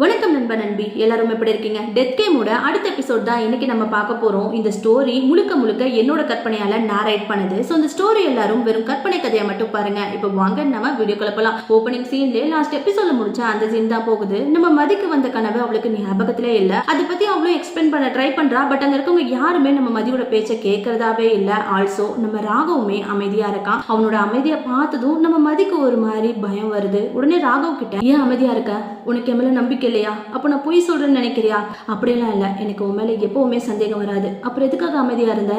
வணக்கம் நண்பா நண்பி, எல்லாரும் எப்படி இருக்கீங்க? டெத் கேமோட அடுத்த எபிசோட் தான் இன்னைக்கு நம்ம பார்க்க போறோம். இந்த ஸ்டோரி முழுக்க என்னோட கற்பனையால நாரேட் பண்ணுது. ஸோ இந்த ஸ்டோரி எல்லாரும் வெறும் கற்பனை கதையை மட்டும் பாருங்க. இப்போ வாங்க நம்ம வீடியோ போலாம். ஓப்பனிங் சீன்ல லாஸ்ட் எபிசோட்ல முடிச்ச அந்த சீன் தான் போகுது. நம்ம மதிக்கு வந்த கனவு அவளுக்கு ஞாபகத்திலே இல்ல. அதை பத்தி அவளும் எக்ஸ்பிளைன் பண்ண ட்ரை பண்றா. பட் அங்க இருக்கவங்க யாருமே நம்ம மதியோட பேச்சை கேட்கறதாவே இல்ல. ஆல்சோ நம்ம ராகவுமே அமைதியா இருக்கான். அவனோட அமைதியை பார்த்ததும் நம்ம மதிக்கு ஒரு மாதிரி பயம் வருது. உடனே ராகவ் கிட்ட, ஏன் அமைதியா இருக்க? உனக்கு என் மேல நம்பிக்கை இல்லையா? அப்போ நான் பொய் சொல்றேன்னு நினைக்கிறியா? அப்படியெல்லாம் இல்லை, எனக்கு உன் மேல எப்பவுமே சந்தேகம் வராது. அப்புறம் எதுக்காக அமைதியா இருந்த?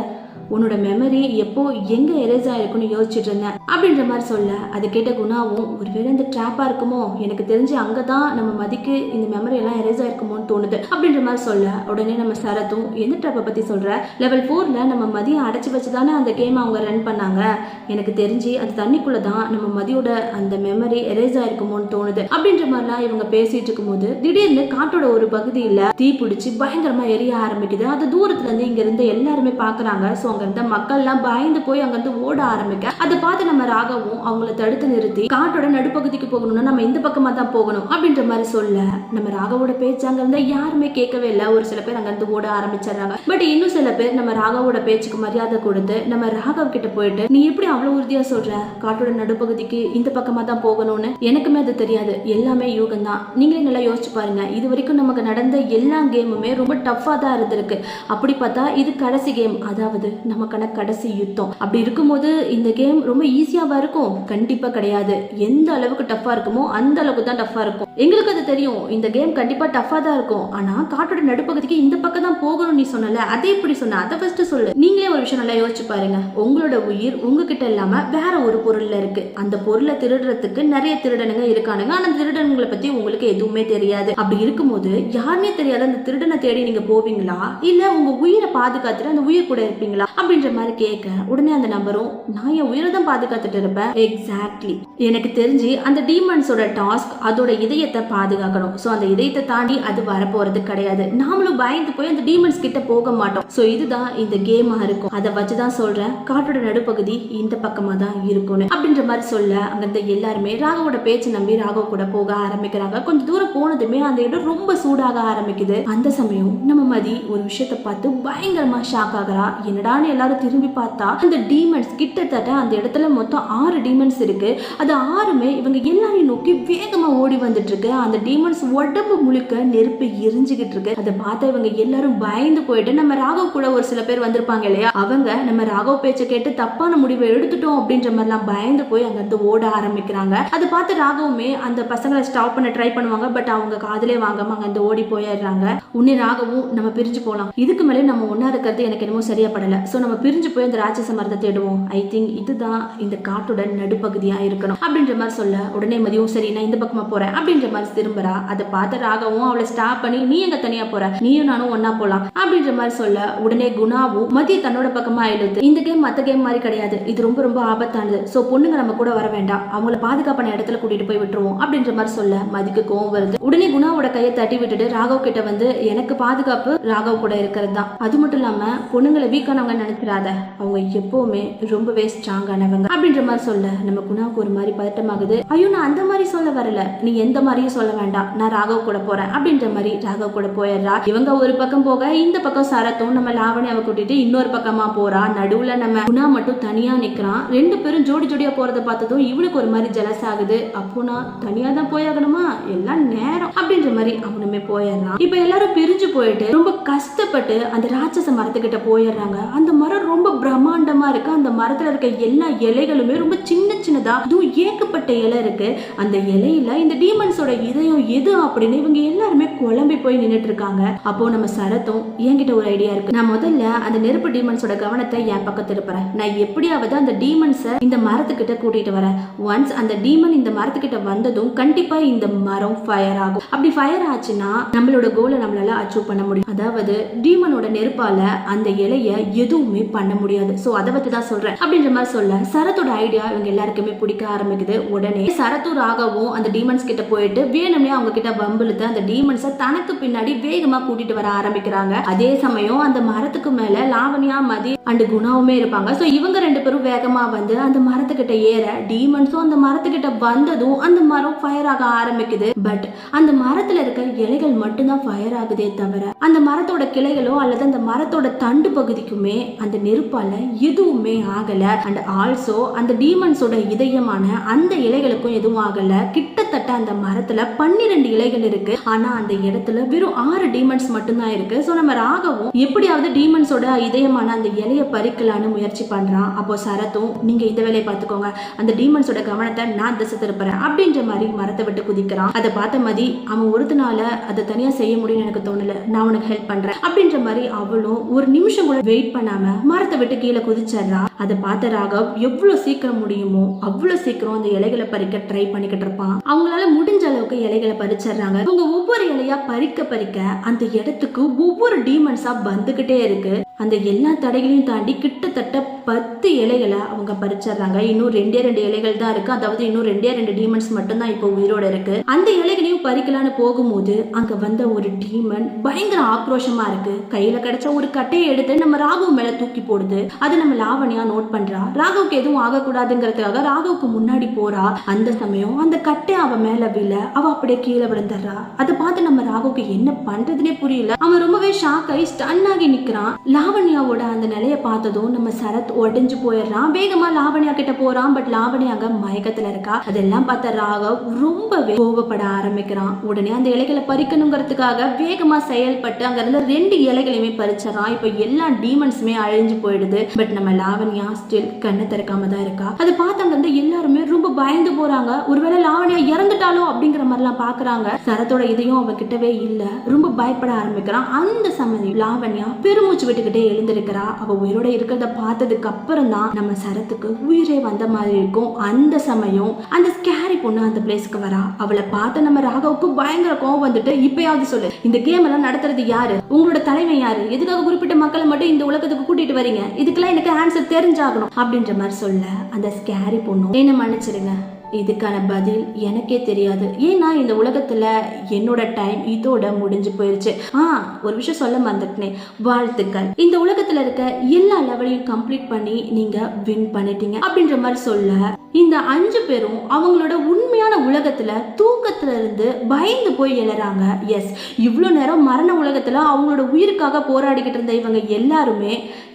உன்னோட மெமரி எப்போ எங்க எரேஸ் ஆயிருக்குன்னு யோசிச்சுட்டு இருந்தேன் அப்படின்ற மாதிரி சொல்ல, அதை கேட்ட குணாவும் ஒருவேளை இந்த ட்ராப்பா இருக்குமோ, எனக்கு தெரிஞ்சு அங்கதான் நம்ம மதிக்கு இந்த மெமரி எல்லாம் எரேஸ் ஆயிருக்குமோன்னு தோணுது அப்படின்ற மாதிரி சொல்ல, உடனே நம்ம சரத்தும் எந்த ட்ராப்பை பத்தி சொல்ற? லெவல் 4ல நம்ம மதியை அடைச்சு வச்சுதானே அந்த கேம் அவங்க ரன் பண்ணாங்க. எனக்கு தெரிஞ்சு அது தண்ணிக்குள்ளதான் நம்ம மதியோட அந்த மெமரி எரேஸ் ஆயிருக்குமோன்னு தோணுது அப்படின்ற மாதிரிலாம் இவங்க பேசிட்டு இருக்கும் போது திடீர்னு காட்டோட ஒரு பகுதியில தீ பிடிச்சி பயங்கரமா எரிய ஆரம்பிக்குது. அது தூரத்துல இருந்து இங்க இருந்து எல்லாருமே பாக்குறாங்க. ஸோ அங்க இருந்த மக்கள் எல்லாம் பயந்து போய் அங்க இருந்து ஓட ஆரம்பிக்க, அதை பார்த்து நம்ம ராகவும் அவங்கள தடுத்து நிறுத்தி, காட்டோட நடுப்பகுதிக்கு போகணும்னா நம்ம இந்த பக்கமா தான் போகணும் அப்படின்ற மாதிரி சொல்ல, நம்ம ராகவோட பேச்சு அங்க இருந்தா யாருமே கேட்கவே இல்லை. ஒரு சில பேர் அங்க இருந்து ஓட ஆரம்பிச்சிடுறாங்க. பட் இன்னும் சில பேர் நம்ம ராகவோட பேச்சுக்கு மரியாதை கொடுத்து நம்ம ராகவ் கிட்ட போயிட்டு, நீ எப்படி அவ்வளவு உறுதியா சொல்ற காட்டோட நடுப்பகுதிக்கு இந்த பக்கமா தான் போகணும்னு? எனக்குமே அது தெரியாது, எல்லாமே யூகம் தான். நீங்களே நல்லா யோசிச்சு பாருங்க, இது வரைக்கும் நமக்கு நடந்த எல்லா கேமுமே ரொம்ப டஃபா தான் இருந்திருக்கு. அப்படி பார்த்தா இது கடைசி கேம், அதாவது நமக்கான கடைசி யுத்தம். அப்படி இருக்கும்போது இந்த கேம் ரொம்ப ஈஸியாவா இருக்கும்? கண்டிப்பா கிடையாது. எந்த அளவுக்கு டஃபா இருக்குமோ அந்த அளவுக்கு தான் டஃபா இருக்கும். எங்களுக்கு அது தெரியும், இந்த கேம் கண்டிப்பா டஃபா தான் இருக்கும். ஆனா காட்டோட நடுப்பகுதிக்கு இந்த பக்கம் தான் போகணும் நீ சொன்னல, அதே எப்படி சொன்ன? அதை ஃபர்ஸ்ட் சொல்லு. நீங்களே ஒரு விஷயம் நல்லா யோசிச்சு பாருங்க, உங்களோட உயிர் உங்ககிட்ட இல்லாம வேற ஒரு பொருள்ல இருக்கு. அந்த பொருளை திருடுறதுக்கு நிறைய திருடனுங்க இருக்கானுங்க. ஆனா அந்த திருடனுங்களை பத்தி உங்களுக்கு எதுவுமே தெரியாது. அப்படி இருக்கும்போது யாருமே தெரியாத அந்த திருடனை தேடி நீங்க போவீங்களா, இல்ல உங்க உயிரை பாதுகாத்துட்டு அந்த உயிர் கூட இருப்பீங்களா அப்படின்ற மாதிரி கேட்க, உடனே அந்த நபரும், நான் என் உயிரை தான் பாதுகாத்துட்டு இருப்பேன். எக்ஸாக்ட்லி, எனக்கு தெரிஞ்சு அந்த டீமன்ஸோட டாஸ்க் அதோட இதயத்தை பாதுகாக்கணும். சோ அந்த இதயத்தை தாண்டி அது வரப்போறது கிடையாது. நாமளும் பயந்து போய் அந்த டீமன்ஸ் கிட்ட போக மாட்டோம். சோ இதுதான் இந்த கேமா இருக்கும். அதை வச்சுதான் சொல்றேன், காட்டோட நடுப்பகுதி இந்த பக்கமா தான் இருக்கும்னு அப்படின்ற மாதிரி சொல்ல, அங்கிருந்த எல்லாருமே ராகவோட பேச்சு நம்பி ராகவ் கூட போக ஆரம்பிக்கிறாங்க. கொஞ்சம் தூரம் போனதுமே அந்த இடம் ரொம்ப சூடாக ஆரம்பிக்குது. அந்த சமயம் நம்ம மதி ஒரு விஷயத்தை பார்த்து பயங்கரமா ஷாக் ஆகிறா. என்னடான்னு எல்லாரும் திரும்பி பார்த்தா அந்த டீமன்ஸ் கிட்டத்தட்ட அந்த இடத்துல மொத்தம் 6 டீமன்ஸ் இருக்கு. அது 6மே இவங்க எல்லாரையும் நோக்கி வேகமா ஓடி வந்துட்டு இருக்கு. அந்த டீமன்ஸ் உடம்பு முழுக்க நெருப்பு எரிஞ்சுகிட்டு இருக்கு. அதை பார்த்த இவங்க எல்லாரும் பயந்து போயிட்டு, நம்ம ராகவ் கூட ஒரு சில பேர் வந்திருப்பாங்க இல்லையா, அவங்க நம்ம ராகவ் பேச்சை கேட்டு தப்பான முடிவை எடுத்துட்டோம் அப்படின்ற மாதிரிலாம் பயந்து போய் அங்க இருந்து ஓட ஆரம்பிக்கிறாங்க. அதை பார்த்து ராகவுமே அந்த பசங்களை ஸ்டாப் பண்ண ட்ரை பண்ணுவாங்க. பட் அவங்க காதலே வாங்காம அங்க இருந்து ஓடி போயிடுறாங்க. உன்னை ராகவும், நம்ம பிரிஞ்சு போலாம், இதுக்கு மேலே நம்ம ஒன்னா இருக்கிறது எனக்கு என்னமோ சரியா படல. சோ நம்ம பிரிஞ்சு போய் அந்த ராட்சச மரத்தை தேடுவோம். ஐ திங்க் இதுதான் இந்த காட்டோட நடுப்பகுதியா இருக்கணும் அப்படின்ற மாதிரி சொல்ல, உடனே மதியம் சரி நான் இந்த பக்கமா போறேன் அப்படின்ற மாதிரி திரும்புறா. அதை பார்த்த ராகவும் அவளை ஸ்டாப் பண்ணி, நீ எங்க தனியா போற, நீயும் நானும் ஒன்னா போலாம் அப்படின்ற மாதிரி சொல்ல, உடனே குணாவும் மதிய தன்னோட பக்கமா இழுத்து, இந்த கேம் மத்த கேம் மாதிரி கிடையாது, இது ரொம்ப ஆபத்தானது. சோ பொண்ணுங்க நம்ம கூட வர வேண்டாம், அவங்கள பாதுகாப்பான இடத்துல கூட்டிட்டு போய் விட்டுருவோம் அப்படின்ற மாதிரி சொல்ல, மதிக்கு கோவம் வருது. உடனே குணாவோட கையை தட்டி விட்டுட்டு ராகவ் கிட்ட வந்து, எனக்கு பாதுகாப்பு ராகவ் கூட இருக்கிறது தான். அது மட்டும் இல்லாம பொண்ணுங்களை வீக்கானவங்க நினைக்கிறாத, அவங்க எப்பவுமே ரொம்பவே ஸ்ட்ராங்கானவங்க அப்படின்ற மாதிரி சொல்ல, நம்ம குணாவுக்கு ஒரு மாதிரி பதட்டமாகுது. ஐயோ நான் அந்த மாதிரி சொல்ல வரல, நீ எந்த மாதிரியும் சொல்ல வேண்டாம், நான் ராகவ் கூட போறேன் அப்படின்ற மாதிரி ராகவ் கூட போயிடுறா. இவங்க ஒரு பக்கம் போக, இந்த பக்கம் சரத்தும் நம்ம லாவணியாவை கூட்டிட்டு இன்னொரு பக்கமா போறா. நடுவுல நம்ம குணா மட்டும் தனியா நிக்கிறான். 2 பேரும் ஜோடியா போறதை பார்த்ததும் இவனுக்கு ஒரு மாதிரி ஜலஸ் ஆகுது. அப்போ நான் தனியா தான் போயாகணுமா, எல்லாம் நேரம் அப்படின்ற மாதிரி அவனுமே போயிடுறான். இப்ப எல்லாரும் பிரிஞ்சு போயிட்டு ரொம்ப கஷ்டப்பட்டு அந்த ராட்சச மரத்துக்கிட்ட போயிடுறாங்க. அந்த மரம் ரொம்ப பிரம்மாண்டமா இருக்கு. அந்த மரத்துல இருக்க எல்லா இலைகளுமே ரொம்ப சின்னதா, அதுவும் ஏகப்பட்ட இலை இருக்கு. அந்த இலையில இந்த டீமன்ஸோட இதயம் எது அப்படின்னு இவங்க எல்லாருமே குழம்பி போய் நின்னுட்டு இருக்காங்க. அப்போ நம்ம சரத்தும், என்கிட்ட ஒரு ஐடியா இருக்கு, நான் முதல்ல அந்த நெருப்பு டீமன்ஸோட கவனத்தை என் பக்கத்து இருப்பேன். நான் எப்படியாவது அந்த டீமன்ஸை இந்த மரத்துக்கிட்ட கூட்டிட்டு வரேன். ஒன்ஸ் அந்த டீமன் இந்த மரத்துக்கிட்ட வந்ததும் கண்டிப்பா இந்த மரம் ஃபயர் ஆகும். அப்படி ஃபயர் ஆச்சுன்னா நம்மளோட கோலை நம்மளால அச்சீவ் பண்ண முடியும். அதாவது டீமனோட நெருப்பால அந்த இலைய எதுவுமே பண்ண முடியாது. சோ அதை பத்தி தான் சொல்றேன் அப்படின்ற மாதிரி சொல்ல, சரத்தோட ஐடியா இவங்க எல்லாருக்குமே பிடிக்க ஆரம்பிக்குது. உடனே சரத்து ராகவும் அந்த டீமன்ஸ் கிட்ட போயிட்டு, போயிட்டு வேணும்னே அவங்க கிட்ட வம்பிழுத்து அந்த டீமன்ஸை தனக்கு பின்னாடி வேகமா கூட்டிட்டு வர ஆரம்பிக்கிறாங்க. அதே சமயம் அந்த மரத்துக்கு மேல லாவண்யா, மதி அண்ட் குணாவுமே இருப்பாங்க. சோ இவங்க 2 பேரும் வேகமா வந்து அந்த மரத்துக்கிட்ட ஏற டீமன்ஸும் அந்த மரத்துக்கிட்ட வந்ததும் அந்த மரம் ஃபயர் ஆக ஆரம்பிக்குது. பட் அந்த மரத்துல இருக்க இலைகள் மட்டும்தான் ஃபயர் ஆகுதே தவிர அந்த மரத்தோட கிளைகளோ அல்லது அந்த மரத்தோட தண்டு பகுதிக்குமே அந்த நெருப்பால எதுவுமே ஆகல. அண்ட் ஆல்சோ அந்த டீமன்ஸோட இதயமான அந்த இலைகளுக்கும் எதுவும் ஆகல. கிட்டத்தட்ட அந்த மரத்துல 12 இலைகள் இருக்கு. ஆனா அந்த இடத்துல வெறும் 6 டீமன்ஸ் மட்டும்தான் இருக்கு. சோ நம்ம ராகவும் எப்படியாவது டீமன்ஸோட இதயமான அந்த இலைய பறிக்கலான்னு முயற்சி பண்றான். அப்போ சரத்தும் நீங்க இந்த வேலையை பார்த்துக்கோங்க, அந்த டீமன்ஸோட கவனத்தை நான் திசை திருப்புறேன் அப்படின்ற மாதிரி மரத்தை விட்டு குதிக்கிறான். அதை பார்த்த மதி அவன் ஒருத்தனால அதை தனியா செய்ய முடியும்னு எனக்கு தோணல, நான் உனக்கு ஹெல்ப் பண்றேன் அப்படின்ற மாதிரி அவளும் ஒரு நிமிஷம் கூட வெயிட் பண்ணாம மரத்தை விட்டு கீழே குதிச்சிடுறா. அதை பார்த்த ராகவ் எவ்வளவு சீக்கிரம் முடியுமோ அவ்வளவு சீக்கிரம் அந்த இலைகளை பறிக்க ட்ரை பண்ணிக்கிட்டு இருப்பான். அவங்களால முடிஞ்ச அளவுக்கு இலைகளை பறிச்சிடுறாங்க. அவங்க ஒவ்வொரு இலையா பறிக்க அந்த இடத்துக்கு ஒவ்வொரு டீமன்ஸா வந்துகிட்டே இருக்கு. அந்த எல்லா தடைகளையும் தாண்டி கிட்டத்தட்ட 10 இலைகளை அவங்க பறிச்சிடுறாங்க. இன்னும் 2 இலைகள் தான் இருக்கு. அதாவது இன்னும் 2 டீமன்ஸ் மட்டும் தான் இப்போ உயிரோட இருக்கு. அந்த இலைகளையும் பறிக்கலான்னு போகும்போது அங்க வந்த ஒரு டீமன் பயங்கர ஆக்ரோஷமா இருக்கு. கையில கிடைச்ச ஒரு கட்டையை எடுத்து நம்ம ராகவ் மேல தூக்கி போடுது. அதை நம்ம லாவண்யா நோட் பண்றா. ராகவுக்கு எதுவும் ஆகக்கூடாதுங்கிறதுக்காக ராகவுக்கு முன்னாடி போறா. அந்த சமயம் அந்த கட்டை அவ மேல விழ அவ அப்படியே கீழே விழுந்துடுறா. அதை பார்த்து நம்ம ராகவுக்கு என்ன பண்றதுனே புரியல. அவன் ரொம்பவே ஷாக் ஆகி ஸ்டன் ஆகி நிக்கிறான். லாவண்யாவோட அந்த நிலையை பார்த்ததும் நம்ம சரத் உடைஞ்சு போயிடுறான். வேகமா லாவண்யா கிட்ட போறான். பட் லாவண்யா அங்க மயக்கத்துல இருக்கா. அதெல்லாம் பார்த்த ராகவ் ரொம்பவே கோபப்பட ஆரம்பிக்கிறான். உடனே அந்த இலைகளை பறிக்கணுங்கிறதுக்காக வேகமா செயல்பட்டு அங்க இருந்த 2 இலைகளையுமே பறிச்சிடறான். இப்ப எல்லா டீமன்ஸுமே அழிஞ்சு போயிடுது. பட் நம்ம லாவண்யா ஸ்டில் கண்ணை திறக்காம தான் இருக்கா. அதை பார்த்து அங்க இருந்து எல்லாருமே ரொம்ப பயந்து போறாங்க. ஒருவேளை லாவண்யா இறந்துட்டாலோ அப்படிங்கிற மாதிரி எல்லாம் பாக்குறாங்க. சரத்தோட இதையும் அவ கிட்டவே இல்ல. ரொம்ப பயப்பட ஆரம்பிக்கிறான். அந்த சமயம் லாவண்யா பெருமூச்சு விட்டுக்கிட்டே எழுந்திருக்கிறா. அவ உயிரோட இருக்கிறத பார்த்ததுக்கு அப்புறம் தான் நம்ம சரத்துக்கு உயிரே வந்த மாதிரி இருக்கும். அந்த சமயம் அந்த ஸ்கேரி பொண்ணு அந்த பிளேஸ்க்கு வரா. அவளை பார்த்து நம்ம ராகவுக்கு பயங்கர கோவம் வந்துட்டு, இப்பயாவது சொல்லு, இந்த கேம் எல்லாம் நடத்துறது யாரு, உங்களோட தலைமை யாரு, எதுக்காக குறிப்பிட்ட மக்களை மட்டும் இந்த உலகத்துக்கு கூட்டிட்டு வரீங்க, இதுக்கெல்லாம் எனக்கு ஆன்சர் தெரிஞ்சாகணும் அப்படின்ற மாதிரி சொல்ல அந்த ஸ்கேரி பொண்ணு என்ன மன்னிச்சிடுங்க, இதுக்கான பதில் எனக்கே தெரியாது. ஏன்னா இந்த உலகத்துல என்னோட டைம் இதோட முடிஞ்சு போயிருச்சு. ஒரு விஷயம் சொல்ல மறந்துட்டேன், வாழ்த்துக்கள், இந்த உலகத்துல இருக்க எல்லா லெவலையும் கம்ப்ளீட் பண்ணி நீங்க வின் பண்ணிட்டீங்க அப்படின்ற மாதிரி சொல்ல இந்த 5 பேரும் அவங்களோட உண்மையான உலகத்துல தூக்கத்துல இருந்து பயந்து போய் எழறாங்க. எஸ், இவ்வளவு நேரம் மரண உலகத்துல அவங்களோட உயிருக்காக போராடிக்கிட்டு இருந்த இவங்க எல்லாருமே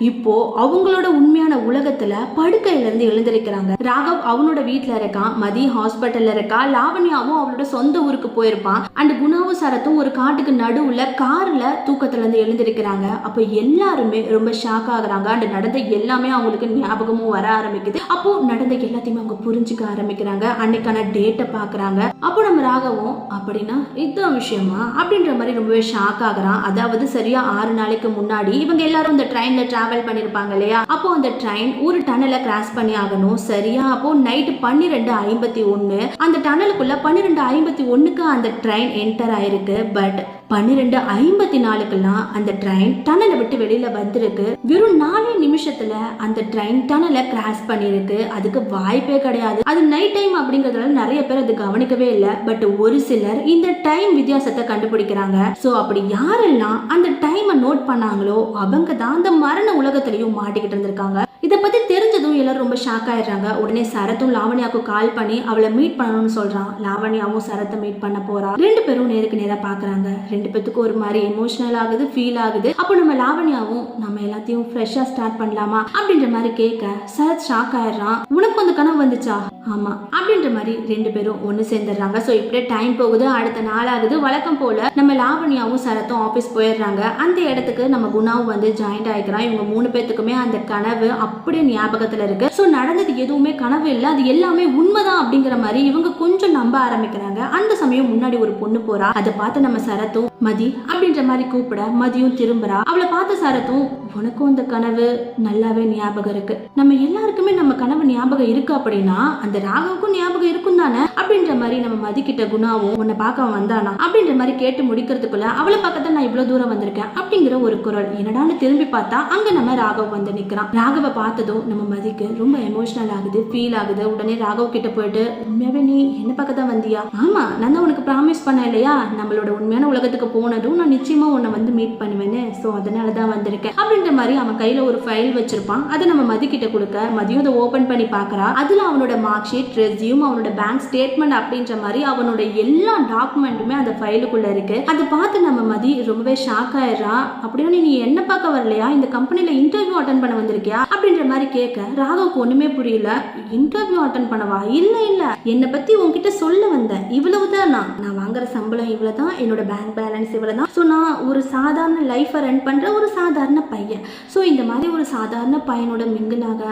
இப்போ அவங்களோட உண்மையான உலகத்துல படுக்கையில இருந்து எழுந்திருக்கிறாங்க. ராகவ் அவனோட வீட்டுல இருக்கான், மதி ஹாஸ்பிட்டல்ல இருக்கா, லாவண்யாவும் அவளோட சொந்த ஊருக்கு போயிருப்பான். அண்ட் குணாவும் சரத்தும் ஒரு காட்டுக்கு நடுவுல கார்ல தூக்கத்துல இருந்து எழுந்திருக்கிறாங்க. அப்போ எல்லாருமே ரொம்ப ஷாக் ஆகுறாங்க. அண்ட் நடந்த எல்லாமே அவங்களுக்கு ஞாபகமும் வர ஆரம்பிக்குது. அப்போ நடந்த எல்லாத்தையுமே அவங்க புரிஞ்சுக்க ஆரம்பிக்கிறாங்க. அன்னைக்கான டேட்டை பாக்குறாங்க. அப்போ நம்ம ராகவும் அப்படின்னா இதுதான் விஷயமா அப்படின்ற மாதிரி ரொம்பவே ஷாக் ஆகுறான். அதாவது சரியா 6 நாளைக்கு முன்னாடி இவங்க எல்லாரும் இந்த ட்ரெயின்ல டிராவல் பண்ணிருப்பாங்க இல்லையா. அப்போ அந்த ட்ரெயின் ஒரு டனலை கிராஸ் பண்ணி ஆகணும். சரியா அப்போ நைட்டு 12:51 அந்த டனலுக்குள்ள 12:51க்கு அந்த ட்ரெயின் என்டர் ஆயிருக்கு. பட் 12:54க்குலாம் அந்த ட்ரெயின் டனலை விட்டு வெளியில வந்திருக்கு. வெறும் 4 நிமிஷத்துல அந்த ட்ரெயின் டனலை கிராஸ் பண்ணிருக்கு. அதுக்கு வாய்ப்பே கிடையாது. அது நைட் டைம் அப்படிங்கறதுனால நிறைய பேர் அது கவனிக்கவே இல்லை. பட் ஒரு சிலர் இந்த டைம் வித்தியாசத்தை கண்டுபிடிக்கிறாங்க. சோ அப்படி யாரெல்லாம் அந்த டைமை நோட் பண்ணாங்களோ அவங்க தான் அந்த மரண உலகத்திலையும் மாட்டிக்கிட்டு இருந்திருக்காங்க. இதை பத்தி தெரிஞ்சதும் எல்லாரும் ரொம்ப ஷாக் ஆயிடுறாங்க. உடனே சரத்தும் லாவண்யாவுக்கு கால் பண்ணி அவளை மீட் பண்ணணும்னு சொல்றான். லாவண்யாவும் சரத்தை மீட் பண்ண போறா. 2 பேரும் நேருக்கு நேரா பாக்குறாங்க. 2 பேத்துக்கும் ஒரு மாதிரி எமோஷனல் ஆகுது, ஃபீல் ஆகுது. அப்போ நம்ம லாவண்யாவும் நம்ம எல்லாத்தையும் ஃப்ரெஷ்ஷா ஸ்டார்ட் பண்ணலாமா அப்படின்ற மாதிரி கேட்க சரத் ஷாக் ஆயிடுறான். உனக்கு அந்த கனவு வந்துச்சா? ஆமா அப்படின்ற மாதிரி 2 பேரும் ஒன்னு சேர்ந்துடுறாங்க. சோ இப்படியே டைம் போகுது. அடுத்த நாள் ஆகுது. வழக்கம் போல நம்ம லாவண்யாவும் சரத்தும் ஆபீஸ் போயிடுறாங்க. அந்த இடத்துக்கு நம்ம குணாவும் வந்து ஜாயிண்ட் ஆயிக்கிறான். இவங்க 3 பேத்துக்குமே அந்த கனவு அப்படியே ஞாபகத்துல இருக்கு. சோ நடந்தது எதுவுமே கனவு இல்ல, அது எல்லாமே உண்மைதான் அப்படிங்கிற மாதிரி இவங்க கொஞ்சம் நம்ப ஆரம்பிக்கிறாங்க. அந்த சமயம் முன்னாடி ஒரு பொண்ணு போறா. அதை பார்த்து நம்ம சரத்தும் மதி அப்படின்ற மாதிரி கூப்பிட மதியும் திரும்புறா. அவளை பார்த்த சரத்தும் உனக்கும் அந்த கனவு நல்லாவே ஞாபகம் இருக்கு, நம்ம எல்லாருக்குமே நம்ம கனவு ஞாபகம் இருக்கு அப்படின்னா அந்த ராகவுக்கும் ஞாபகம் இருக்கும் தானே அப்படின்ற மாதிரி நம்ம மதி கிட்ட குணாவும் உன்னை பார்க்க வந்தானா அப்படின்ற மாதிரி கேட்டு முடிக்கிறதுக்குள்ள அவளை பார்க்கத்தான் நான் இவ்வளவு தூரம் வந்திருக்கேன் அப்படிங்கிற ஒரு குரல். என்னடான்னு திரும்பி பார்த்தா அங்க நம்ம ராகவ் வந்து நிக்கிறான். ராகவ பார்த்ததும் நம்ம மதிக்கு ரொம்ப எமோஷனல் ஆகுது, ஃபீல் ஆகுது. உடனே ராகவ் கிட்ட போய் போயிட்டு, உண்மையாவே நீ என்ன பார்க்க தான் வந்தியா? ஆமா, நான் தான் உனக்கு ப்ராமிஸ் பண்ணேன் இல்லையா, நம்மளோட உண்மையான உலகத்துக்கு போனதும் நான் நிச்சயமா உன்னை வந்து மீட் பண்ணுவேன்னு, ஸோ அதனால தான் வந்திருக்கேன் அப்படின்ற மாதிரி அவன் கையில ஒரு ஃபைல் வச்சிருப்பான். அதை நம்ம மதி கிட்ட கொடுக்க, மதியம் அதை ஓபன் பண்ணி பார்க்கறா. அதுல அவனோட மார்க் ஷீட், ரெஸ்யூம், அவனோட பேங்க் ஸ்டேட்மெண்ட் அப்படின்ற மாதிரி அவனோட எல்லா டாக்குமெண்ட்டுமே அந்த ஃபைலுக்குள்ள இருக்கு. அதை பார்த்து நம்ம மதி ரொம்பவே ஷாக் ஆயிடுறா. அப்படியே நீ என்ன பார்க்க வரலையா, இந்த கம்பெனில இன்டர்வியூ அட்டன் பண்ண வந்திருக்கியா அப்படின்ற மாதிரி கேட்க ராகவுக்கு ஒண்ணுமே புரியல. இன்டர்வியூ அட்டன் பண்ணவா? இல்ல இல்ல, என்னை பத்தி உன்கிட்ட சொல்ல வந்தேன், இவ்வளவுதான். நான் வாங்குற சம்பளம் இவ்வளவுதான், என்னோட பேங்க் பேலன்ஸ் இவ்வளவுதான். ஸோ நான் ஒரு சாதாரண லைஃபை ரன் பண்ற ஒரு சாதாரண பையன். ஸோ இந்த மாதிரி ஒரு சாதாரண பையனோட மிங்கிளாக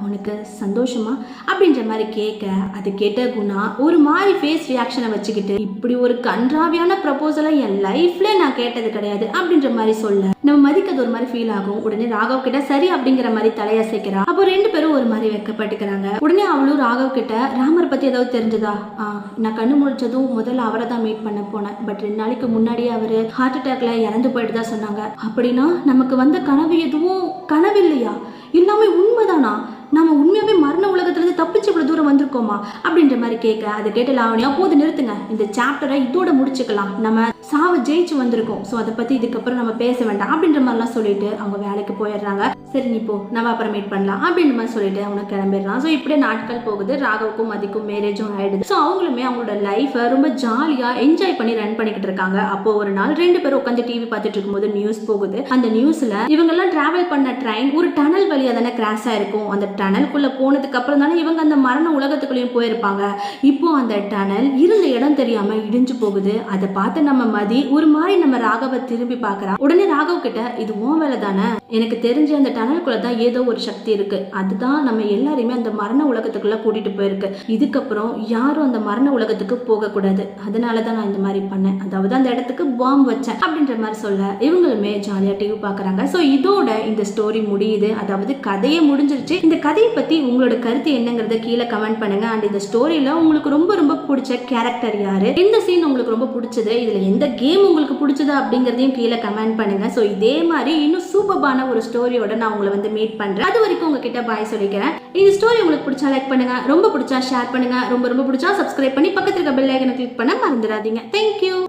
உனக்கு சந்தோஷமா அப்படின்ற மாதிரி கேட்க, அது கேட்ட குணா ஒரு மாதிரி ஃபேஸ் ரியாக்ஷனை வச்சுக்கிட்டு, இப்படி ஒரு கன்றாவியான ப்ரப்போசலை என் லைஃப்ல நான் கேட்டது கிடையாது அப்படின்ற மாதிரி சொல்ல, நம்ம மதிக்கிறது ஒரு மாதிரி ஃபீல் ஆகும். உடனே ராகவ் கிட்ட சரி அப்படிங்கிற மாதிரி தலையசைக்கிறா. அப்போ ரெண்டு பேரும் ஒரு மாதிரி வெக்கப்பட்டுக்கிறாங்க. உடனே அவளும் ராகவ் கிட்ட, ராமர் பத்தி ஏதாவது தெரிஞ்சதா? நான் கண்ணு முழிச்சதும் முதல்ல அவரை தான் மீட் பண்ண போனேன். பட் 2 நாளைக்கு முன்னாடியே அவரு ஹார்ட் அட்டாக்ல இறந்து போயிட்டு தான் சொன்னாங்க. அப்படின்னா நமக்கு வந்த கனவு எதுவும் கனவு இல்லையா? எல்லாமே உண்மைதானா? நம்ம உண்மையாவே மரண உலகத்திலிருந்து தப்பிச்சு இவ்வளவு தூரம் வந்திருக்கோமா அப்படின்ற மாதிரி கேட்க, அதை கேட்டு லாவண்யா, போது நிறுத்துங்க, இந்த சாப்டரை இதோட முடிச்சுக்கலாம், நம்ம சாவை ஜெயிச்சு வந்திருக்கோம், ஸோ அதை பத்தி இதுக்கப்புறம் நம்ம பேச வேண்டாம் அப்படின்ற மாதிரிலாம் சொல்லிட்டு அவங்க வேலைக்கு போயிடுறாங்க. சரி நீ போ, நம்ம அப்புறம் மீட் பண்ணலாம் அப்படின்ற மாதிரி சொல்லிட்டு அவனுக்கு கிளம்பிடுறான். ஸோ இப்படியே நாட்கள் போகுது. ராகவுக்கும் மதிக்கும் மேரேஜும் ஆயிடுது. ஸோ அவங்களுமே அவங்களோட லைஃபை ரொம்ப ஜாலியா என்ஜாய் பண்ணி ரன் பண்ணிக்கிட்டு இருக்காங்க. அப்போ ஒரு நாள் 2 பேரும் உட்காந்து டிவி பார்த்துட்டு இருக்கும்போது நியூஸ் போகுது. அந்த நியூஸ்ல இவங்கெல்லாம் டிராவல் பண்ண ட்ரெயின் ஒரு டனல் வழியா தானே கிராஸ் ஆயிருக்கும். அந்த டனலுக்குள்ள போனதுக்கு அப்புறம் தானே இவங்க அந்த மரண உலகத்துக்குள்ளேயும் போயிருப்பாங்க. இப்போ அந்த டனல் இருந்த இடம் தெரியாம இடிஞ்சு போகுது. அதை பார்த்து நம்ம மதி ஒரு மாதிரி நம்ம ராகவை திரும்பி பார்க்கறா. உடனே ராகவ் கிட்ட, இது உன் வேலை தானே, எனக்கு தெரிஞ்ச அந்த டனலுக்குள்ள தான் ஏதோ ஒரு சக்தி இருக்கு, அதுதான் நம்ம எல்லாரையுமே அந்த மரண உலகத்துக்குள்ள கூட்டிட்டு போயிருக்கு. இதுக்கப்புறம் யாரும் அந்த மரண உலகத்துக்கு போக கூடாது, அதனாலதான் நான் இந்த மாதிரி பண்ணேன், அதாவது அந்த இடத்துக்கு பாம்பு வச்சேன் அப்படின்ற மாதிரி சொல்ல, இவங்களுமே ஜாலியா டிவி பாக்குறாங்க. ஸோ இதோட இந்த ஸ்டோரி முடியுது, அதாவது கதையே முடிஞ்சிருச்சு. இந்த கதையை பத்தி உங்களோட கருத்து என்னங்கிறத கீழே கமெண்ட் பண்ணுங்க. அண்ட் இந்த ஸ்டோரியில உங்களுக்கு ரொம்ப ரொம்ப பிடிச்ச கேரக்டர் யாரு, எந்த சீன் உங்களுக்கு ரொம்ப பிடிச்சது, இதுல எந்த கேம் உங்களுக்கு பிடிச்சது அப்படிங்கறதையும் கீழே கமெண்ட் பண்ணுங்க. ஸோ இதே மாதிரி இன்னும் சூப்பரான ஒரு ஸ்டோரியோட நான் உங்களை வந்து மீட் பண்றேன். அது வரைக்கும் உங்ககிட்ட பாய் சொல்லிக்கிறேன். இந்த ஸ்டோரி உங்களுக்கு பிடிச்சா லைக் பண்ணுங்க, ரொம்ப பிடிச்சா ஷேர் பண்ணுங்க, ரொம்ப ரொம்ப பிடிச்சா சப்ஸ்கிரைப் பண்ணி பக்கத்துல இருக்க பெல் ஐகானை கிளிக் பண்ண மறந்துடாதீங்க. தேங்க்யூ.